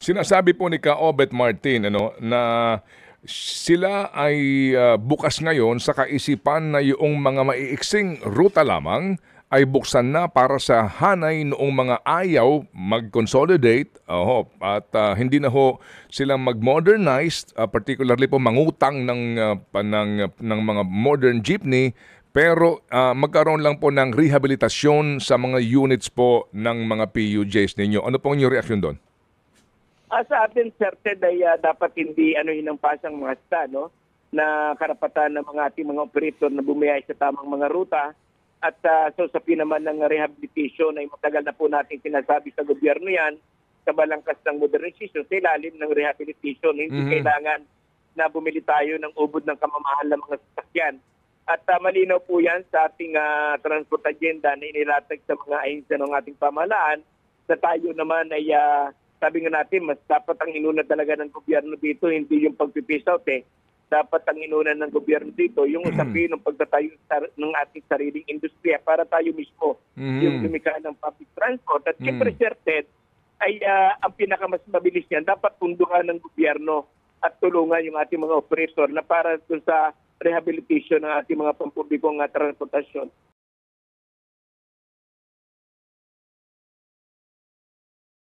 Sinasabi po ni Ka-Obet Martin na sila ay bukas ngayon sa kaisipan na yung mga maiiksing ruta lamang ay buksan na para sa hanay noong mga ayaw mag-consolidate at hindi na ho silang mag-modernize, particularly po mangutang ng mga modern jeepney, pero magkaroon lang po ng rehabilitasyon sa mga units po ng mga PUJs ninyo. Ano po ang inyong reaksyon doon? Sa atin, certain ay dapat hindi hinampasang mga no? Na karapatan ng mga ating mga operator na bumiyay sa tamang mga ruta. At so sa naman ng rehabilitation ay matagal na po natin sinasabi sa gobyerno yan sa balangkas ng modernization sa ilalim ng rehabilitation. Hindi kailangan na bumili tayo ng ubod ng kamamahal ng mga sasakyan. At malinaw po yan sa ating transport agenda na inilatag sa mga ahensya ng ating pamahalaan na tayo naman ay sabi nga natin, mas dapat ang inuna talaga ng gobyerno dito, hindi yung pag-piece out Dapat ang inuna ng gobyerno dito, yung usapin ng pagtatayo ng ating sariling industriya para tayo mismo yung lumikha ng public transport. At siyempre, certain, ay ang pinakamas mabilis niyan, dapat punduhan ng gobyerno at tulungan yung ating mga operator na para dun sa rehabilitation ng ating mga pampublikong transportasyon.